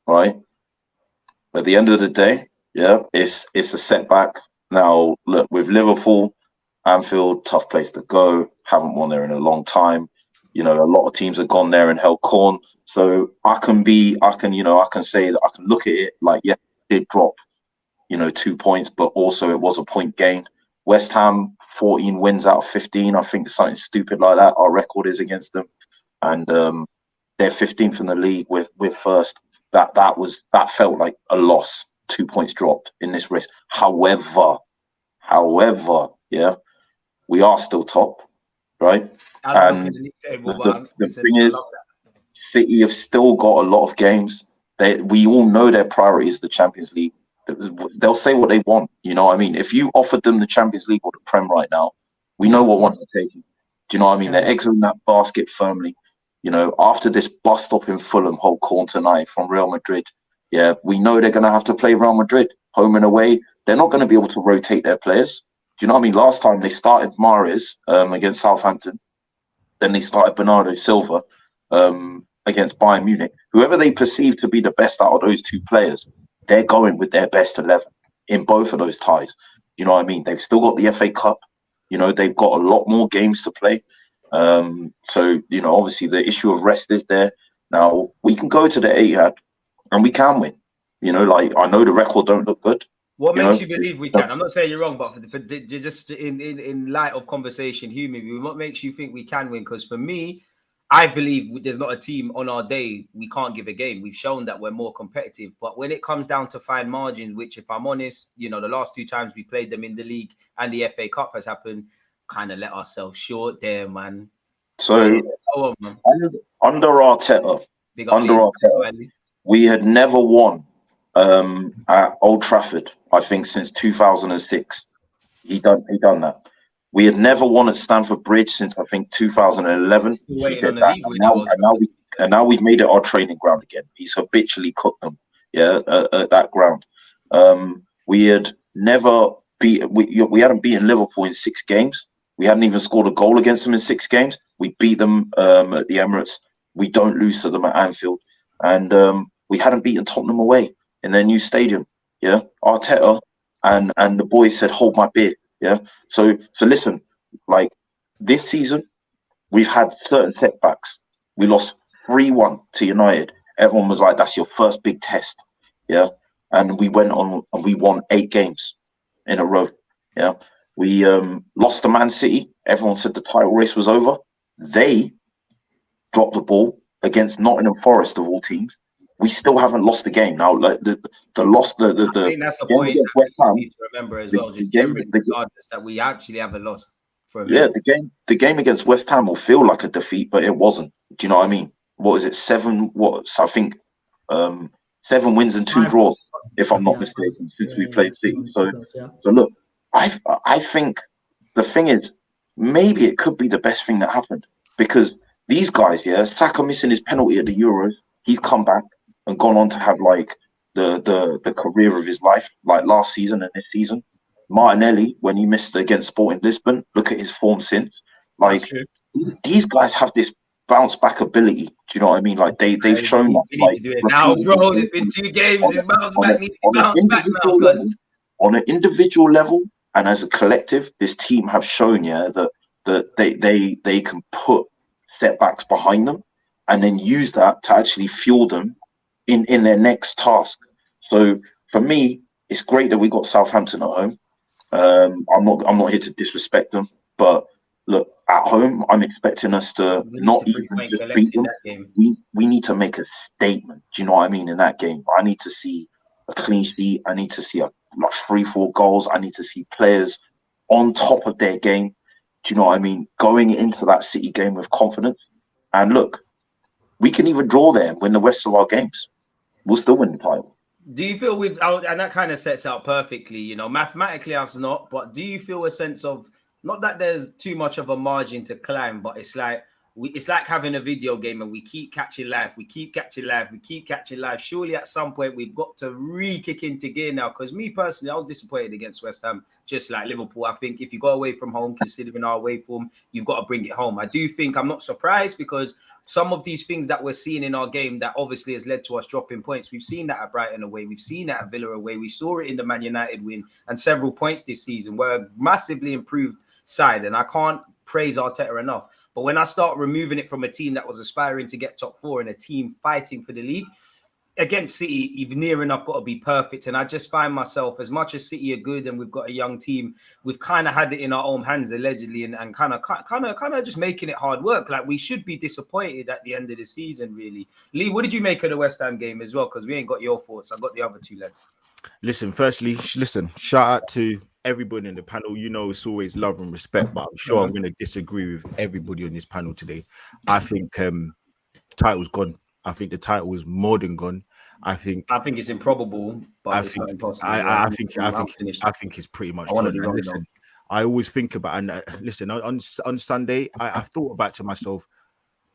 right? At the end of the day, yeah, it's a setback. Now, look, with Liverpool, Anfield, tough place to go. Haven't won there in a long time. You know, a lot of teams have gone there and held corn. So I can say that I can look at it like, yeah, it did drop, 2 points, but also it was a point gain. West Ham, 14 wins out of 15. I think something stupid like that. Our record is against them, and they're 15th in the league. With first. That felt like a loss. 2 points dropped in this race. However, yeah, we are still top, right? I don't look at And the league table, but the listen, thing I is, love that. City have still got a lot of games. We all know their priority is the Champions League. They'll say what they want. You know what I mean? If you offered them the Champions League or the Prem right now, we Yeah, know of what one course. to take. Do you know what I mean? They're exiting that basket firmly. After this bust up in Fulham, whole corn tonight from Real Madrid, yeah, we know they're going to have to play Real Madrid home and away. They're not going to be able to rotate their players. Do you know what I mean? Last time they started Mahrez against Southampton, then they started Bernardo Silva against Bayern Munich. Whoever they perceive to be the best out of those two players, they're going with their best 11 in both of those ties. You know what I mean? They've still got the FA Cup. They've got a lot more games to play. So obviously the issue of rest is there. Now, we can go to the Etihad and we can win. I know the record don't look good. What makes you believe we can? I'm not saying you're wrong, but just in light of conversation, humor, what makes you think we can win? Because for me, I believe there's not a team on our day we can't give a game. We've shown that we're more competitive. But when it comes down to fine margins, which, if I'm honest, the last two times we played them in the league and the FA Cup has happened, kind of let ourselves short there, man. So go on, man. Under Arteta, we had never won at Old Trafford, I think, since 2006. He done that. We had never won at Stamford Bridge since, I think, 2011. Still waiting on the league and now we've made it our training ground again. He's habitually cooked them, at that ground. We had never we hadn't beaten Liverpool in 6 games. We hadn't even scored a goal against them in 6 games. We beat them at the Emirates. We don't lose to them at Anfield, and we hadn't beaten Tottenham away in their new stadium. Yeah, Arteta and the boys said, "Hold my beer." Yeah, so listen, like this season, we've had certain setbacks. We lost 3-1 to United. Everyone was like, "That's your first big test." Yeah, and we went on and we won 8 games in a row. Yeah, we lost to Man City. Everyone said the title race was over. They dropped the ball against Nottingham Forest of all teams. We still haven't lost the game. Now, like the loss, I think that's the point that we need to remember as well. Just generally, regardless that we actually haven't lost for a minute. the game against West Ham will feel like a defeat, but it wasn't. Do you know what I mean? What is it? 7? I think 7 wins and 2 draws, if I'm not mistaken, since we played City. So look, I think the thing is, maybe it could be the best thing that happened, because these guys, Saka missing his penalty at the Euros, he's come back and gone on to have like the career of his life, like last season and this season. Martinelli, when he missed against Sporting Lisbon, look at his form since. Like, these guys have this bounce back ability. Do you know what I mean? Like they've shown that. We need to do it now, bro. There's been 2 games. This bounce back needs to bounce back now, because on an individual level and as a collective, this team have shown, that they can put setbacks behind them and then use that to actually fuel them in their next task. So for me, it's great that we got Southampton at home. I'm not here to disrespect them, but look, at home, I'm expecting us to not even just beat them. We need to make a statement. Do you know what I mean? In that game, I need to see a clean sheet. I need to see 3-4 goals. I need to see players on top of their game. Do you know what I mean? Going into that City game with confidence. And look, we can even draw there and win the rest of our games. We'll still win the title. Do you feel and that kind of sets out perfectly, mathematically I've not, but do you feel a sense of, not that there's too much of a margin to climb, but it's like having a video game and we keep catching life. Surely at some point we've got to re-kick into gear now, because me personally, I was disappointed against West Ham, just like Liverpool. I think if you go away from home, considering our away form, you've got to bring it home. I do think I'm not surprised, because some of these things that we're seeing in our game that obviously has led to us dropping points. We've seen that at Brighton away. We've seen that at Villa away. We saw it in the Man United win and several points this season. We're a massively improved side, and I can't praise Arteta enough. But when I start removing it from a team that was aspiring to get top 4 and a team fighting for the league, against City, you've near enough got to be perfect. And I just find myself, as much as City are good and we've got a young team, we've kind of had it in our own hands allegedly, and kind of just making it hard work. Like, we should be disappointed at the end of the season, really. Lee, what did you make of the West Ham game as well? Because we ain't got your thoughts. I got the other two lads. Firstly, shout out to everybody in the panel. You know, it's always love and respect, but I'm sure I'm going to disagree with everybody on this panel today. I think the title's gone. I think the title is more than gone. I think it's improbable, but it's not impossible. I think it's pretty much gone. Listen, I always think about, and listen, on Sunday, I thought about to myself,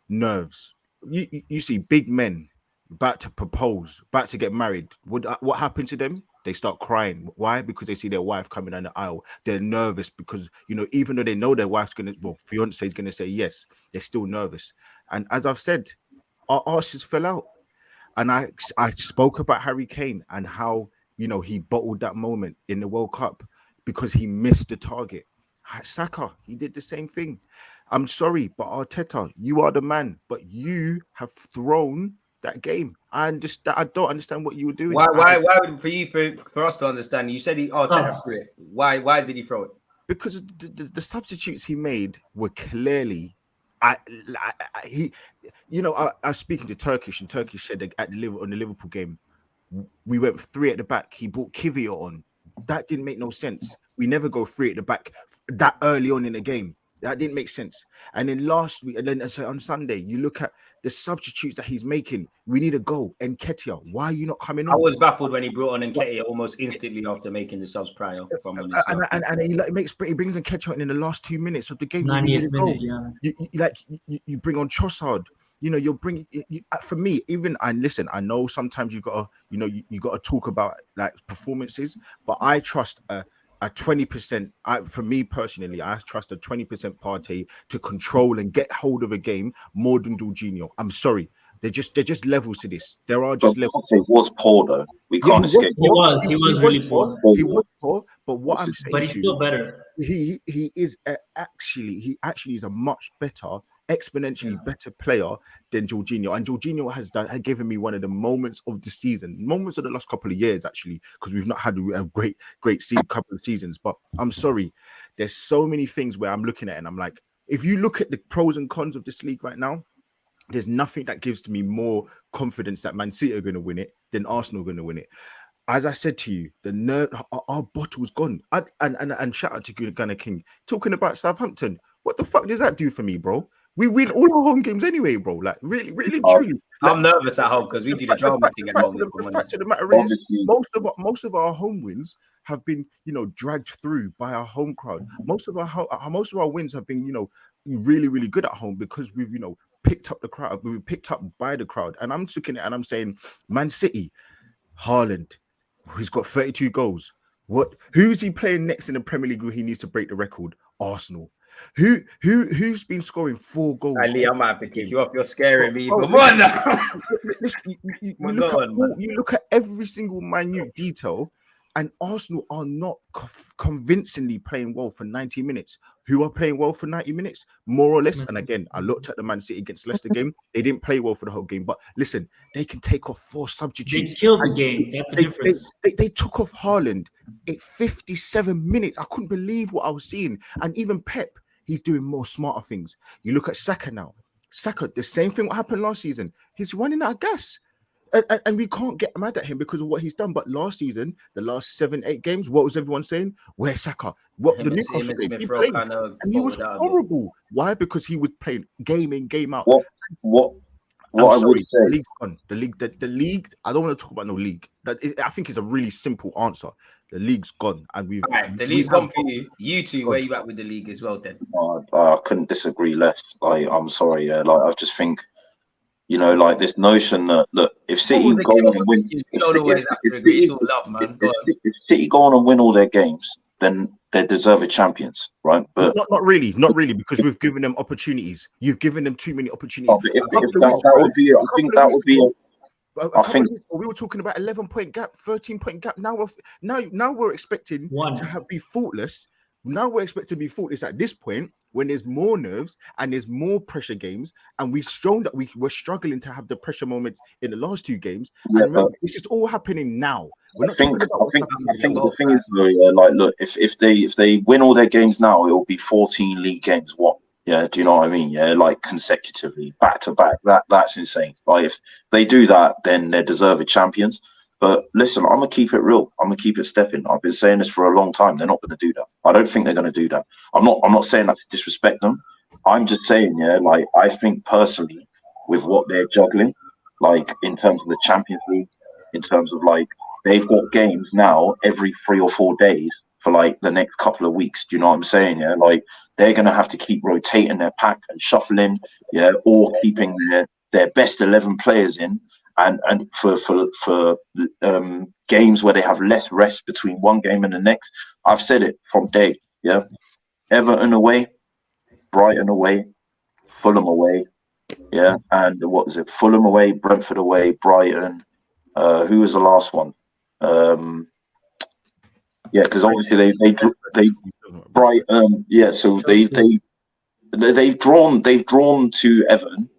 nerves. You see big men about to propose, about to get married. What happened to them? They start crying. Why? Because they see their wife coming down the aisle. They're nervous because, you know, even though they know their wife's fiance is gonna say yes, they're still nervous. And as I've said, our arses fell out. And I spoke about Harry Kane and how, you know, he bottled that moment in the World Cup because he missed the target. Saka, he did the same thing. I'm sorry, but Arteta, you are the man, but you have thrown that game. I don't understand what you were doing. Why for us to understand? You said Arteta threw it. Why did he throw it? Because the substitutes he made were clearly. I was speaking to Turkish, and Turkish said that on the Liverpool game, we went 3 at the back. He brought Kivia on. That didn't make no sense. We never go 3 at the back that early on in the game. That didn't make sense. And then last week, and then so on Sunday, you look at the substitutes that he's making. We need a goal. Nketiah, why are you not coming on? I was baffled when he brought on Nketiah almost instantly after making the subs prior. And he brings Nketiah in the last 2 minutes of the game. 90th minute, you bring on Trossard. You know, you're bringing. For me, I know sometimes you gotta talk about like performances, but I trust a 20%. For me personally, I trust a 20% Partey to control and get hold of a game more than Jorginho. I'm sorry, they're just levels to this. There are just levels. It was poor though. We can't escape. He was really poor. He was poor, but what I'm saying, but he's still better. He actually is a much better, exponentially better player than Jorginho, and Jorginho had given me one of the moments of the season, moments of the last couple of years actually, because we've not had a great couple of seasons. But I'm sorry, there's so many things where I'm looking at and I'm like, if you look at the pros and cons of this league right now, there's nothing that gives me more confidence that Man City are going to win it than Arsenal are going to win it. As I said to you, our bottle's gone. And shout out to Gunnar King talking about Southampton. What the fuck does that do for me, bro? We win all our home games anyway, bro. Like, really, really, truly. I'm nervous at home because we do the drama thing at home. The fact of the matter is, most of our home wins have been, you know, dragged through by our home crowd. Most of our wins have been, you know, really, really good at home because we've, you know, picked up the crowd. We were picked up by the crowd. And I'm looking at it and I'm saying, Man City, Haaland, he's got 32 goals. Who's he playing next in the Premier League where he needs to break the record? Arsenal. Who's been scoring 4 goals? Ali, I might have to kick you off. You're scaring me. Come on now. You look at every single minute detail, and Arsenal are not convincingly playing well for 90 minutes. Who are playing well for 90 minutes? More or less. And again, I looked at the Man City against Leicester game. They didn't play well for the whole game. But listen, they can take off 4 substitutes. They killed the game. That's the difference. They took off Haaland at 57 minutes. I couldn't believe what I was seeing. And even Pep, he's doing more smarter things. You look at Saka now. Saka, the same thing what happened last season. He's running out of gas. And we can't get mad at him because of what he's done. But last season, the last 7-8 games, what was everyone saying? Where's Saka? What the Newcastle game? He played, and he was horrible. Why? Because he was playing game in, game out. What I would say, the league's gone. The league. I don't want to talk about no league. I think it's a really simple answer. The league's gone, and we've. Right, the league's gone for you. You two, where you at with the league as well? Then I couldn't disagree less. Like, I'm sorry. I just think, you know, like this notion that look, if City go on and win, you don't always have to agree. It's all love, man. If City go on and win all their games, then they're deserving champions, right? But not really, because we've given them opportunities. You've given them too many opportunities. oh, but if that would be, I think that would be. I think we were talking about 11-point gap, 13-point gap. Now we're expecting to be faultless. Now we're expected to be faultless at this point when there's more nerves and there's more pressure games, and we've shown that we were struggling to have the pressure moments in the last 2 games. Yeah, and remember, this is all happening now. We're not talking about I think the thing is, like, look, if they win all their games now, it will be 14 league games won. Yeah, do you know what I mean? Yeah, like consecutively, back to back. That's insane. Like, if they do that, then they're deserving champions. But listen, I'm gonna keep it real. I'm gonna keep it stepping. I've been saying this for a long time. They're not gonna do that. I don't think they're gonna do that. I'm not saying that to disrespect them. I'm just saying, yeah, like, I think personally, with what they're juggling, like in terms of the Champions League, in terms of like they've got games now every 3 or 4 days for like the next couple of weeks. Do you know what I'm saying? Yeah, like they're gonna have to keep rotating their pack and shuffling, yeah, or keeping their best 11 players in. And for games where they have less rest between one game and the next, I've said it from day, yeah. Everton away, Brighton away, Fulham away, yeah, and what was it? Fulham away, Brentford away, Brighton. Who was the last one? Yeah, because obviously they Brighton, yeah. So they've drawn to Everton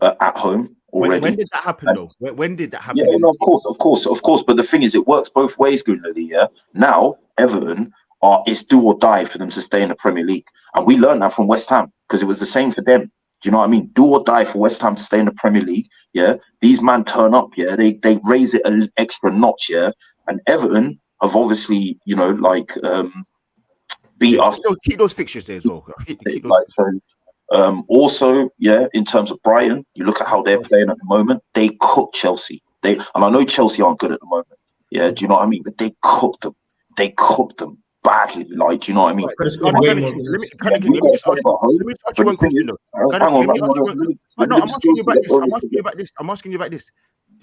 at home. Already. When did that happen, though? When did that happen? Yeah, no, of course. But the thing is, it works both ways, Gooner. Yeah. Now Everton it's do or die for them to stay in the Premier League, and we learned that from West Ham because it was the same for them. Do you know what I mean? Do or die for West Ham to stay in the Premier League. Yeah. These men turn up. Yeah. They raise it an extra notch. Yeah. And Everton have obviously, you know, like beat us. Keep those fixtures there as well. Keep those. Like, so, also, yeah, in terms of Brighton, you look at how they're playing at the moment. They cook Chelsea. And I know Chelsea aren't good at the moment. Yeah, do you know what I mean? But they cooked them. They cooked them badly. Like, do you know what I mean? Let me just ask you one question though. I'm asking you about this.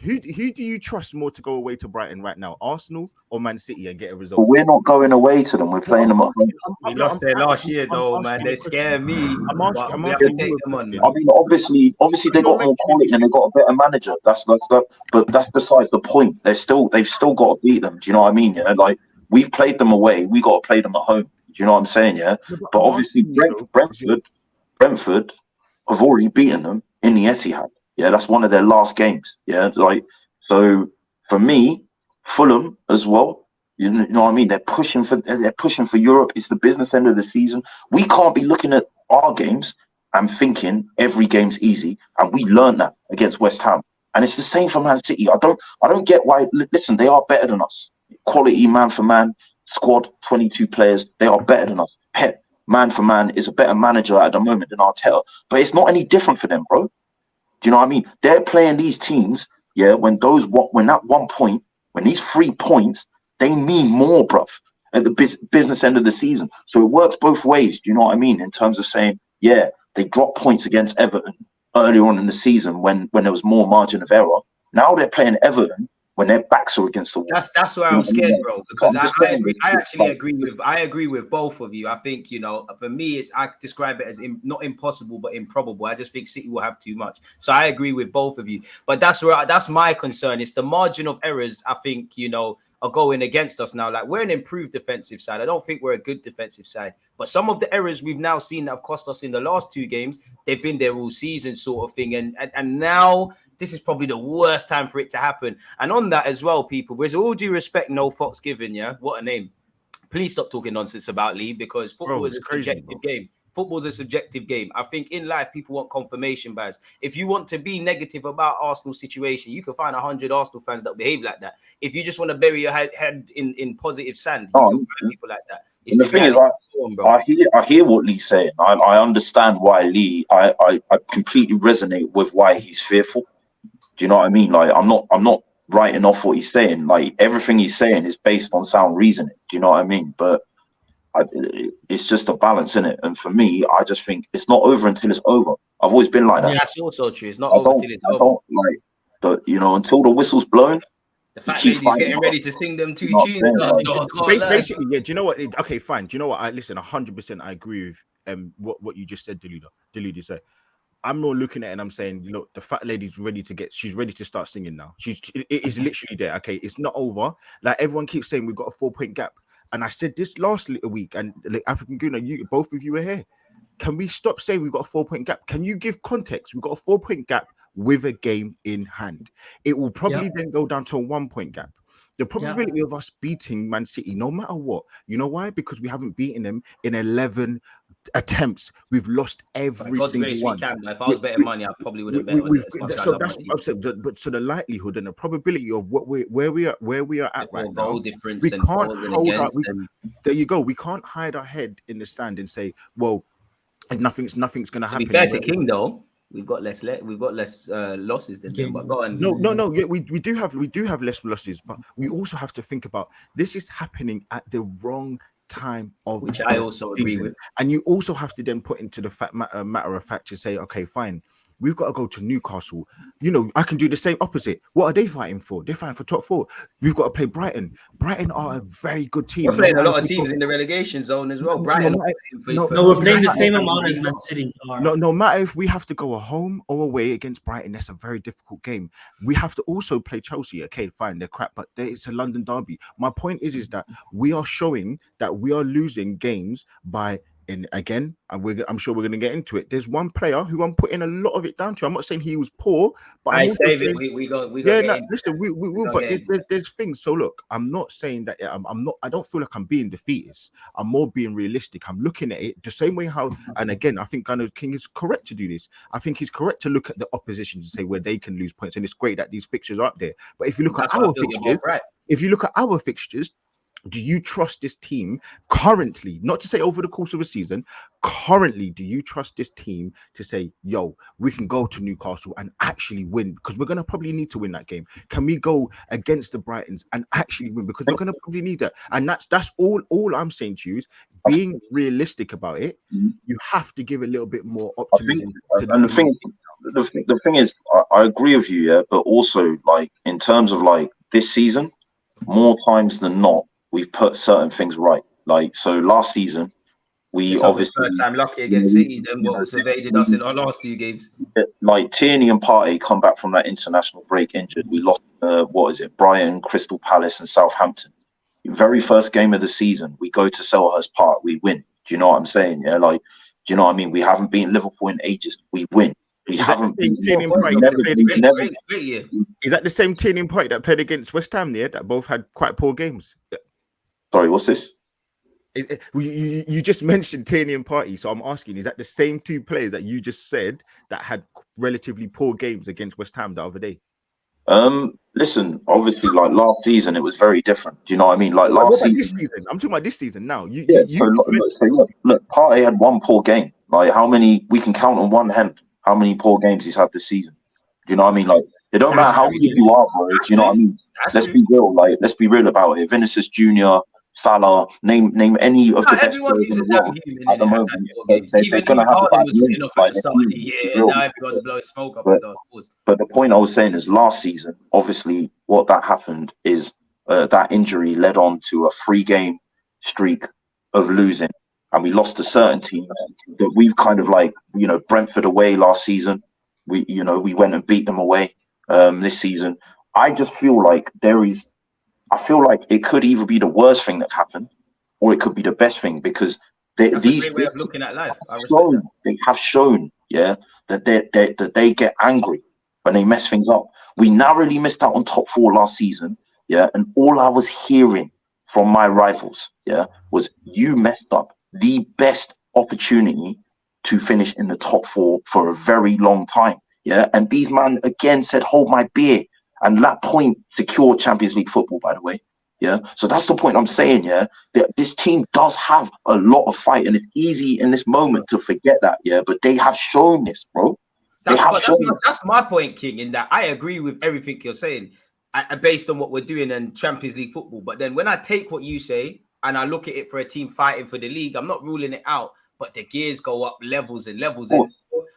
Who do you trust more to go away to Brighton right now, Arsenal or Man City, and get a result? But we're not going away to them. We're playing them at home. We lost there last year, though, man. They scare me. I'm asking you. I mean, obviously, they got more quality and they got a better manager. But that's besides the point. They've still got to beat them. Do you know what I mean? Yeah, like we've played them away. We got to play them at home. Do you know what I'm saying? Yeah. But obviously, Brentford have already beaten them in the Etihad. Yeah, that's one of their last games. Yeah, like, so for me, Fulham as well. You know what I mean? They're pushing for Europe. It's the business end of the season. We can't be looking at our games and thinking every game's easy. And we learned that against West Ham. And it's the same for Man City. I don't get why. Listen, they are better than us. Quality man for man, squad, 22 players. They are better than us. Pep, man for man, is a better manager at the moment than Arteta. But it's not any different for them, bro. You know what I mean? They're playing these teams, yeah, when that 1 point, when these 3 points, they mean more, bruv, at the business end of the season. So it works both ways, you know what I mean? In terms of saying, yeah, they dropped points against Everton earlier on in the season when there was more margin of error. Now they're playing Everton when their backs are against the wall. That's where I'm scared, bro, because I agree with both of you. I think, you know, for me, I describe it as not impossible but improbable. I just think City will have too much. So I agree with both of you. But that's my concern. It's the margin of errors, I think, you know, are going against us now. Like, we're an improved defensive side. I don't think we're a good defensive side. But some of the errors we've now seen that have cost us in the last 2 games, they've been there all season, sort of thing. And now this is probably the worst time for it to happen. And on that as well, people, with all due respect, no Fox given, yeah? What a name. Please stop talking nonsense about Lee, because football is a subjective game. Football's a subjective game. I think in life, people want confirmation bias. If you want to be negative about Arsenal's situation, you can find 100 Arsenal fans that behave like that. If you just want to bury your head in positive sand, you can find people like that. And the thing is, I hear what Lee's saying. I understand why Lee. I completely resonate with why he's fearful. Do you know what I mean? Like, I'm not writing off what he's saying. Like, everything he's saying is based on sound reasoning. Do you know what I mean? But it's just a balance, isn't it? And for me, I just think it's not over until it's over. I've always been like that. Yeah, that's also true. It's not over until it's over. Like, you know, until the whistle's blown, The fat keep lady's fighting getting her. ready to sing them two Not tunes. them, No, like- no, I can't lie. Basically, yeah. Do you know what? Okay, fine. Do you know what? I listen. 100%. I agree with what you just said, Deluded. So I'm not looking at it and I'm saying, look, the fat lady's ready to get. She's ready to start singing now. It is literally there. Okay, it's not over. Like everyone keeps saying, we've got a 4-point gap. And I said this last week, and like African Gooner, both of you were here. Can we stop saying we've got a 4-point gap? Can you give context? We've got a 4-point gap with a game in hand. It will probably then go down to a 1-point gap. The probability of us beating Man City, no matter what, you know why? Because we haven't beaten them in 11 attempts. We've lost every God's single grace, one. we can. If I was betting money, I probably wouldn't bet on We've, it. As much as I so love that's my team. what I've said. But so the likelihood and the probability of where we are at right now, Goal difference we and can't goals and hold against up. them. There you go. We can't hide our head in the sand and say, well, nothing's going to To be happen. fair to King, though, we've got less losses than them. But go on. No. Yeah, we do have less losses, but we also have to think about this is happening at the wrong time of Which I also agree with. And you also have to then put into the matter of fact to say, okay, fine, we've got to go to Newcastle. You know, I can do the same opposite. What are they fighting for? They're fighting for top 4. We've got to play Brighton. Brighton are a very good team. We're playing a lot of teams in the relegation zone as well. Brighton. We're playing the same amount as Man City are. No matter if we have to go a home or away against Brighton, that's a very difficult game. We have to also play Chelsea. Okay, fine, they're crap, but it's a London derby. My point is that we are showing that we are losing games by. And again, I'm sure we're going to get into it. There's one player who I'm putting a lot of it down to. I'm not saying he was poor, but I save it. We go. Listen, we will. But there's things. So look, I'm not saying that I'm not. I don't feel like I'm being defeatist. I'm more being realistic. I'm looking at it the same way how. And again, I think Gunnar King is correct to do this. I think he's correct to look at the opposition to say where they can lose points. And it's great that these fixtures are up there. But if you look at our fixtures, do you trust this team currently? Not to say over the course of a season. Currently, do you trust this team to say, "Yo, we can go to Newcastle and actually win"? Because we're gonna probably need to win that game. Can we go against the Brightons and actually win? Because we're gonna probably need that. And that's all. All I'm saying to you is being realistic about it. You have to give a little bit more optimism. And the thing is, I agree with you, yeah. But also, like in terms of like this season, more times than not, we've put certain things right. Like so, last season, we obviously first time lucky against City. Then what evaded us in our last 2 games. Like Tierney and Partey come back from that international break injured. We lost Brighton, Crystal Palace, and Southampton. Very first game of the season, we go to Selhurst Park, we win. Do you know what I'm saying? Yeah, like, do you know what I mean? We haven't beaten Liverpool in ages. We win. We haven't been. Is that the same Tierney and Partey that played against West Ham there? That both had quite poor games. Sorry, what's this? You just mentioned Tierney and Partey, so I'm asking: is that the same 2 players that you just said that had relatively poor games against West Ham the other day? Listen, obviously, like last season, it was very different. Do you know what I mean? Like last season, this season, I'm talking about this season now. Look, Partey had 1 poor game. Like how many we can count on one hand? How many poor games he's had this season? Do you know what I mean? Like it don't matter how good you are, bro. Do you know what I mean? Let's be real. Like let's be real about it. Vinicius Junior, Salah, name any of the best players in the world at the moment. They're gonna have a bad game. Now everyone's blowing smoke up his ass. But the point I was saying is, last season, obviously, what that happened is that injury led on to a 3-game streak of losing, and we lost to certain teams that we've kind of like, you know, Brentford away last season. We went and beat them away this season. I just feel like I feel like it could either be the worst thing that happened, or it could be the best thing, because these a great way of looking at life. They have shown, yeah, that they get angry when they mess things up. We narrowly missed out on top 4 last season, yeah, and all I was hearing from my rivals, yeah, was you messed up the best opportunity to finish in the top 4 for a very long time, yeah. And these man again said, "Hold my beer." And that point secured Champions League football, by the way. Yeah. So that's the point I'm saying, yeah. That this team does have a lot of fight, and it's easy in this moment to forget that, yeah. But they have shown this, bro. That's my point, King, in that I agree with everything you're saying based on what we're doing in Champions League football. But then when I take what you say and I look at it for a team fighting for the league, I'm not ruling it out, but the gears go up levels and levels. And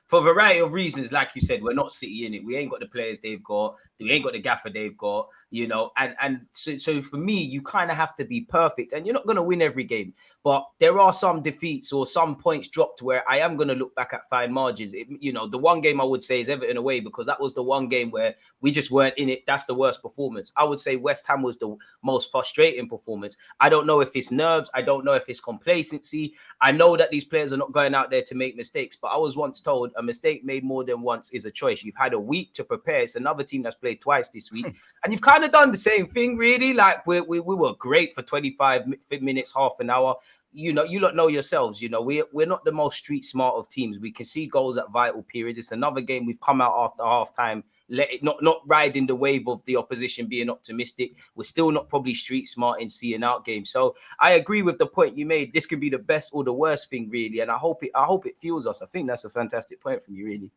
for a variety of reasons, like you said, we're not City in it. We ain't got the players they've got. We ain't got the gaffer they've got. you know, and so for me, you kind of have to be perfect, and you're not going to win every game, but there are some defeats or some points dropped where I am going to look back at fine margins. You know, the one game I would say is Everton away, because that was the one game where we just weren't in it. That's the worst performance. I would say West Ham was the most frustrating performance. I don't know if it's nerves. I don't know if it's complacency. I know that these players are not going out there to make mistakes, but I was once told a mistake made more than once is a choice. You've had a week to prepare. It's another team that's played twice this week, and you've kind of done the same thing, really. Like we were great for 25 minutes, half an hour. You know, you lot know yourselves. You know, we're not the most street smart of teams. We concede goals at vital periods. It's another game we've come out after half time, let it not riding the wave of the opposition being optimistic. We're still not probably street smart in seeing out games. So I agree with the point you made. This could be the best or the worst thing, really, and I hope it fuels us. I think that's a fantastic point from you, really.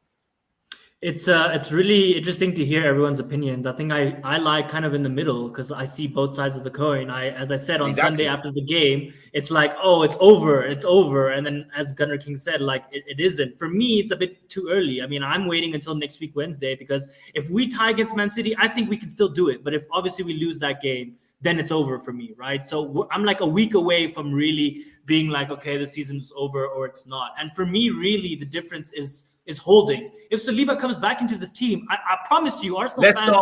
It's really interesting to hear everyone's opinions. I think I lie kind of in the middle because I see both sides of the coin. As I said on Sunday after the game, it's like, oh, it's over. And then as Gunner King said, like it isn't. For me, it's a bit too early. I mean, I'm waiting until next week, Wednesday, because if we tie against Man City, I think we can still do it. But if obviously we lose that game, then it's over for me, right? So I'm like a week away from really being like, okay, the season's over or it's not. And for me, really, the difference is Holding. If Saliba comes back into this team, I promise you, Arsenal let's fans...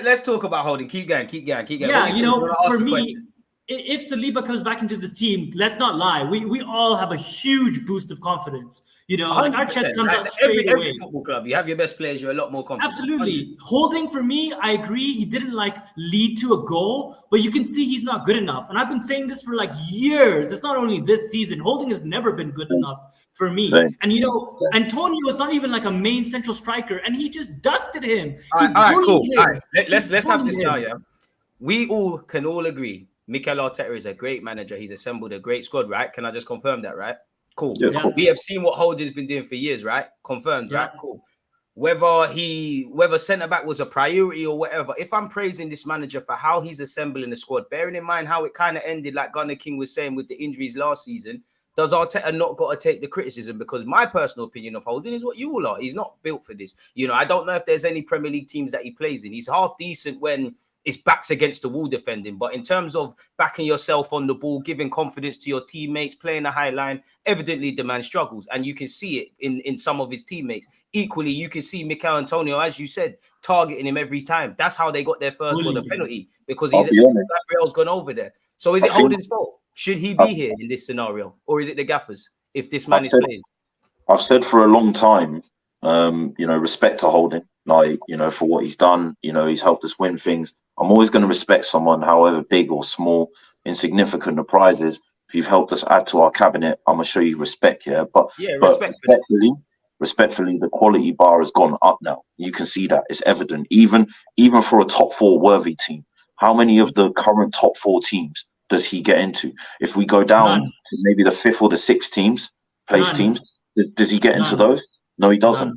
Let's talk about Holding. Keep going. Yeah, you know, for me, if Saliba comes back into this team, let's not lie. We all have a huge boost of confidence. You know, like our chest comes out straight away. Every football club, you have your best players, you're a lot more confident. Absolutely. Holding, for me, I agree. He didn't like lead to a goal, but you can see he's not good enough. And I've been saying this for like years. It's not only this season. Holding has never been good enough for me. Right. And you know, Antonio is not even like a main central striker, and he just dusted him. All right, cool. All right. Let's have this now, yeah. We can all agree Mikel Arteta is a great manager. He's assembled a great squad, right? Can I just confirm that, right? Cool. Yeah, cool. We have seen what Holding's been doing for years, right? Confirmed, right? Cool. Whether centre-back was a priority or whatever, if I'm praising this manager for how he's assembling the squad, bearing in mind how it kind of ended, like Gunner King was saying, with the injuries last season, does Arteta not got to take the criticism? Because my personal opinion of Holding is what you all are. He's not built for this. You know, I don't know if there's any Premier League teams that he plays in. He's half decent when it's backs against the wall defending. But in terms of backing yourself on the ball, giving confidence to your teammates, playing a high line, evidently the man struggles. And you can see it in some of his teammates. Equally, you can see Mikel Antonio, as you said, targeting him every time. That's how they got their first goal, the penalty, because Gabriel's gone over there. So is it Holding's fault? Should he be here in this scenario? Or is it the gaffers if this man is playing? I've said for a long time, you know, respect to Holding, like, you know, for what he's done. You know, he's helped us win things. I'm always going to respect someone, however big or small, insignificant the prize is. If you've helped us add to our cabinet, I'm going to show you respect, yeah? But respectfully, the quality bar has gone up now. You can see that. It's evident. Even for a top four worthy team, how many of the current top four teams does he get into? If we go down to maybe the fifth or the sixth teams, teams, does he get into those? No, he doesn't.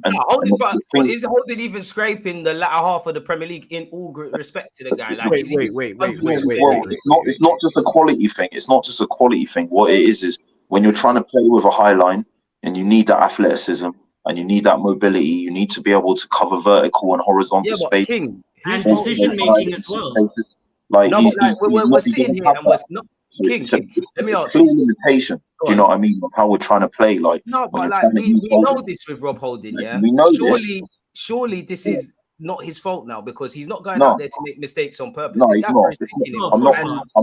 Is Holding even scraping the latter half of the Premier League in all respect to the guy? Like, wait. It's not just a quality thing. It's not just a quality thing. What it is when you're trying to play with a high line and you need that athleticism and you need that mobility, you need to be able to cover vertical and horizontal space. King has decision making as well. Like, we're sitting here and we're not. King, let me ask you. Limitation, you know what I mean? Of how we're trying to play, like. No, but like we know this with Rob Holding, yeah. We know surely this is not his fault now, because he's not going out there to make mistakes on purpose. No, he's not. I'm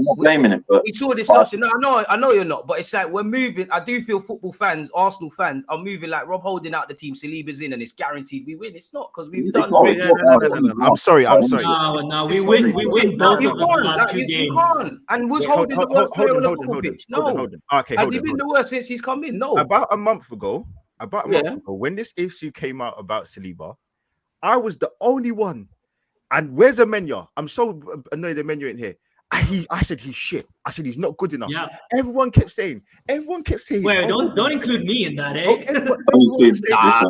not blaming him, but we saw this last year. No, I know you're not, but it's like we're moving. I do feel football fans, Arsenal fans, are moving like Rob Holding out the team. Saliba's in, and it's guaranteed we win. It's not, because we've done. No. I'm sorry. No, we win both of the last two games. And was Holding the worst player on the football pitch? No. Okay, has he been the worst since he's come in? No. About a month ago, when this issue came out about Saliba, I was the only one. And where's Amenya? I'm so annoyed Amenya in here. I said he's shit. I said he's not good enough. Yeah. Everyone kept saying. Wait, don't include me in that, eh?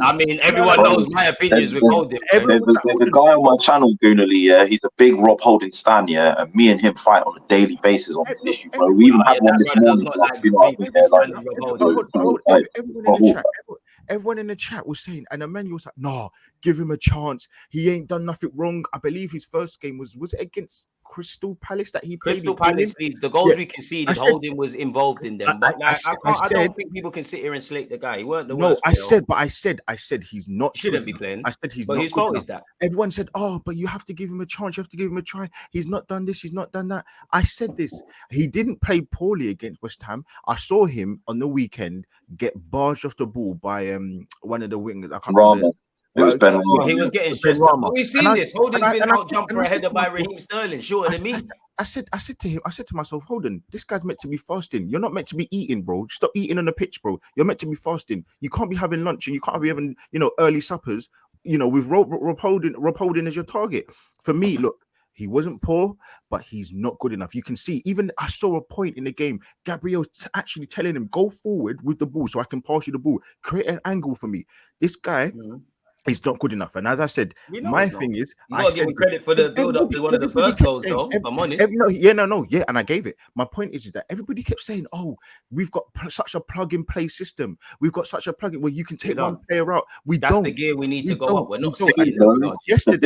I mean, everyone knows my opinions with Holding. There's a guy on my channel, Gooner, yeah. He's a big Rob Holding stan, yeah. And me and him fight on a daily basis on this issue, bro. We even had one this morning. everyone in the chat was saying, and Emmanuel was like, no, give him a chance. He ain't done nothing wrong. I believe his first game was it against Crystal Palace that he played? Crystal Palace leads. The goals we conceded, Holding was involved in them. But I don't think people can sit here and slate the guy. He weren't the worst. I said he's not. Shouldn't be playing. I said he's but not. Whose fault is that? Everyone said, oh, but you have to give him a chance. You have to give him a try. He's not done this. He's not done that. I said this. He didn't play poorly against West Ham. I saw him on the weekend get barged off the ball by one of the wingers. I can't remember. It was Ben. He was getting stressed out. We've seen this. Holding's been out jumped for a header by Raheem Sterling, shorter than me. I said to myself, Holden, this guy's meant to be fasting. You're not meant to be eating, bro. Stop eating on the pitch, bro. You're meant to be fasting. You can't be having lunch and you can't be having, early suppers, with Rob Holding as your target. For me, look, he wasn't poor, but he's not good enough. You can see, even I saw a point in the game, Gabriel's actually telling him, go forward with the ball so I can pass you the ball. Create an angle for me. This guy... It's not good enough, and as I said, my thing is, you gotta give him credit for the build up to one of the first goals, though. If I'm honest, and I gave it. My point is that everybody kept saying, "Oh, we've got such a plug-and-play system. We've got such a plug-in where you can take one player out." That's the gear we need to go up. We're not saying yesterday.